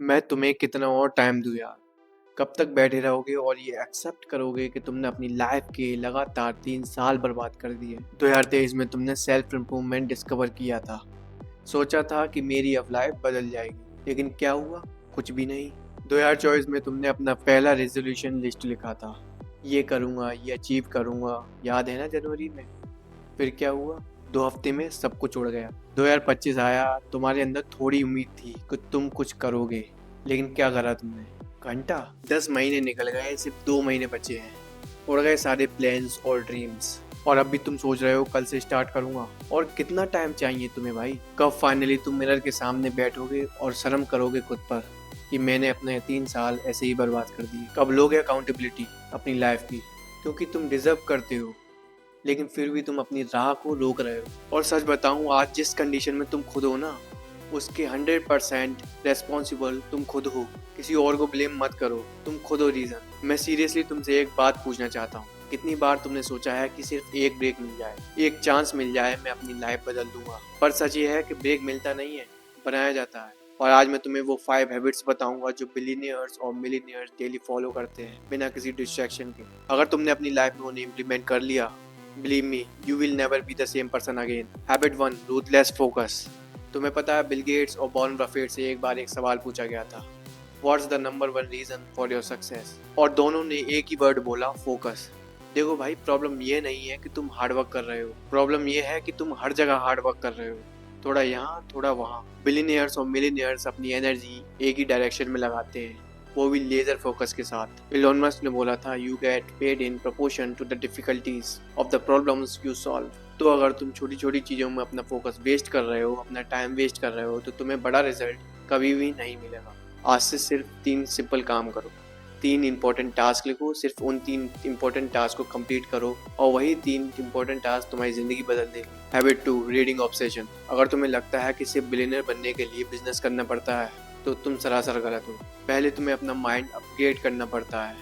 मैं तुम्हें कितना और टाइम दूँ यार? कब तक बैठे रहोगे और ये एक्सेप्ट करोगे कि तुमने अपनी लाइफ के लगातार 3 साल बर्बाद कर दिए? 2023 में तुमने सेल्फ इम्प्रूवमेंट डिस्कवर किया था। सोचा था कि मेरी अब लाइफ बदल जाएगी, लेकिन क्या हुआ? कुछ भी नहीं। 2024 में तुमने अपना पहला रेज़ोल्यूशन लिस्ट लिखा था। ये करूँगा, ये अचीव करूँगा, याद है ना जनवरी में? फिर क्या हुआ? 2 हफ्ते में सब कुछ उड़ गया। 2025 आया, तुम्हारे अंदर थोड़ी उम्मीद थी कि तुम कुछ करोगे, लेकिन क्या करा तुमने? घंटा। 10 महीने निकल गए, सिर्फ 2 महीने बचे हैं। उड़ गए सारे प्लान्स और ड्रीम्स। और अब भी तुम सोच रहे हो कल से स्टार्ट करूंगा। और कितना टाइम चाहिए तुम्हें भाई? कब फाइनली तुम मिरर के सामने बैठोगे और शर्म करोगे खुद पर कि मैंने अपने 3 साल ऐसे ही बर्बाद कर दिए? कब लोगे अकाउंटेबिलिटी अपनी लाइफ की? क्योंकि तुम डिजर्व करते हो, लेकिन फिर भी तुम अपनी राह को रोक रहे हो। और सच बताऊं, आज जिस कंडीशन में तुम खुद हो ना, उसके 100% रेस्पॉन्सिबल तुम खुद हो। किसी और को ब्लेम मत करो, तुम खुद हो रीजन। मैं सीरियसली तुमसे एक बात पूछना चाहता हूँ, कितनी बार तुमने सोचा है कि सिर्फ एक ब्रेक मिल जाए, एक चांस मिल जाए, मैं अपनी लाइफ बदल दूंगा? पर सच ये है कि ब्रेक मिलता नहीं है, बनाया जाता है। और आज मैं तुम्हें वो 5 हैबिट्स बताऊंगा जो बिलियनियर्स और मिलियनियर्स डेली फॉलो करते हैं, बिना किसी डिस्ट्रैक्शन के। अगर तुमने अपनी लाइफ में उन्हें इम्प्लीमेंट कर लिया, believe me, you will never be the same person again. Habit 1, ruthless focus. तुम्हें पता है, बिल गेट्स और वॉरेन बफेट से एक बार एक सवाल पूछा गया था, what's the number 1 reason for your success? और दोनों ने एक ही वर्ड बोला, फोकस। देखो भाई, प्रॉब्लम ये नहीं है कि तुम हार्डवर्क कर रहे हो, प्रॉब्लम ये है कि तुम हर जगह हार्डवर्क कर रहे हो, थोड़ा यहाँ थोड़ा वहाँ। बिलियनियर्स और मिलियनियर्स अपनी एनर्जी एक ही डायरेक्शन में लगाते हैं, वो भी लेजर फोकस के साथ। इलोन मस्क ने बोला था, you get paid in proportion to the difficulties of the problems you solve. तो अगर तुम छोटी छोटी चीज़ों में अपना फोकस वेस्ट कर रहे हो, अपना टाइम वेस्ट कर रहे हो, तो तुम्हें बड़ा रिजल्ट कभी भी नहीं मिलेगा। आज से सिर्फ 3 सिंपल काम करो, 3 इंपॉर्टेंट टास्क लिखो, सिर्फ उन 3 इंपॉर्टेंट टास्क को कंप्लीट करो, और वही 3 इंपॉर्टेंट टास्क तुम्हारी ज़िंदगी बदल देगी। Habit 2, reading obsession. अगर तुम्हें लगता है कि सिर्फ बिलियनर बनने के लिए बिजनेस करना पड़ता है, तो तुम सरासर गलत हो। पहले तुम्हें अपना माइंड अपग्रेड करना पड़ता है।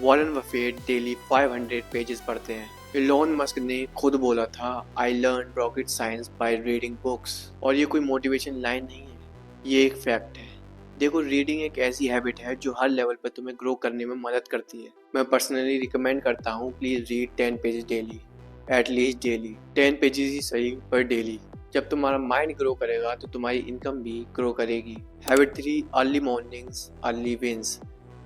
वॉरेन बफेट डेली 500 पेजेस पढ़ते हैं। इलोन मस्क ने खुद बोला था, I learn rocket science by reading books. और ये कोई मोटिवेशन लाइन नहीं है, ये एक फैक्ट है। देखो, रीडिंग एक ऐसी हैबिट है जो हर लेवल पर तुम्हें ग्रो करने में मदद करती है। मैं पर्सनली रिकमेंड करता हूँ, please read 10 pages daily, at least daily. 10 pages ही सही, पर डेली। जब तुम्हारा माइंड ग्रो करेगा तो तुम्हारी इनकम भी ग्रो करेगी। Habit 3, early mornings early wins.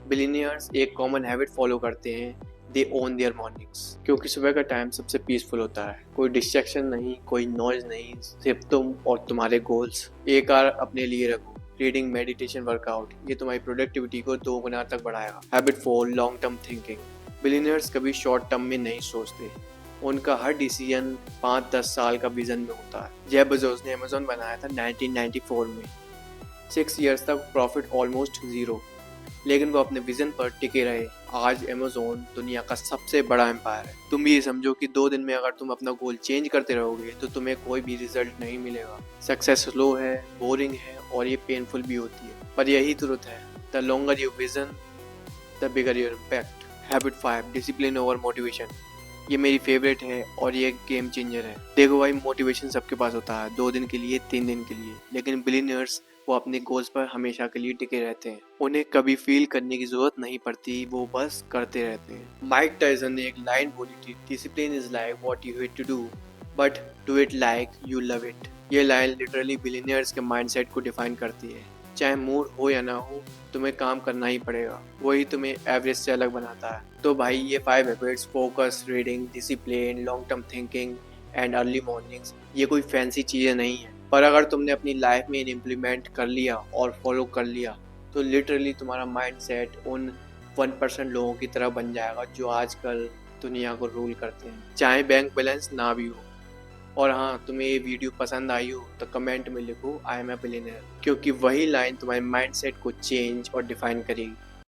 Billionaires एक कॉमन हैबिट फॉलो करते हैं, दे ओन देयर मॉर्निंग्स। क्योंकि सुबह का टाइम सबसे पीसफुल होता है, कोई डिस्ट्रैक्शन नहीं, कोई नॉइज नहीं, सिर्फ तुम और तुम्हारे गोल्स। एक आर अपने लिए रखो, रीडिंग, मेडिटेशन, वर्कआउट, ये तुम्हारी प्रोडक्टिविटी को 2 गुना तक बढ़ाएगा। Habit 4, long term thinking. Billionaires कभी शॉर्ट टर्म में नहीं सोचते, उनका हर डिसीजन 5-10 साल का विजन में होता है। जेफ बेजोस ने अमेज़न बनाया था 1994 में, 6 ईयर्स तक प्रॉफिट ऑलमोस्ट जीरो, लेकिन वो अपने विजन पर टिके रहे। आज अमेज़न दुनिया का सबसे बड़ा एम्पायर है। तुम भी ये समझो कि 2 दिन में अगर तुम अपना गोल चेंज करते रहोगे तो तुम्हें कोई भी रिजल्ट नहीं मिलेगा। सक्सेस स्लो है, बोरिंग है, और ये पेनफुल भी होती है, पर यही ट्रुथ है। The longer your vision, the bigger your impact. Habit 5, discipline over motivation. ये मेरी फेवरेट है और ये एक गेम चेंजर है। देखो भाई, मोटिवेशन सबके पास होता है, 2 दिन के लिए, 3 दिन के लिए, लेकिन बिलियनियर्स वो अपने गोल्स पर हमेशा के लिए टिके रहते हैं। उन्हें कभी फील करने की जरूरत नहीं पड़ती, वो बस करते रहते हैं। माइक टायसन ने एक लाइन बोली थी, discipline is like what you hate to do, but do it like you love it. ये लाइन लिटरली बिलियनियर्स के माइंडसेट को डिफाइन करती है। चाहे मूड हो या ना हो, तुम्हें काम करना ही पड़ेगा, वही तुम्हें एवरेज से अलग बनाता है। तो भाई, ये 5 habits, focus, reading, discipline, long term thinking and early mornings, ये कोई फैंसी चीज़ें नहीं है, पर अगर तुमने अपनी लाइफ में इन्हें इम्प्लीमेंट कर लिया और फॉलो कर लिया, तो लिटरली तुम्हारा माइंड सेट उन 1% लोगों की तरह बन जाएगा जो आजकल दुनिया को रूल करते हैं, चाहे बैंक बैलेंस ना भी हो। और हाँ, तुम्हें ये वीडियो पसंद आई हो तो कमेंट में लिखो, आई एम ए बिलियनर, क्योंकि वही लाइन तुम्हारे माइंडसेट को चेंज और डिफाइन करेगी।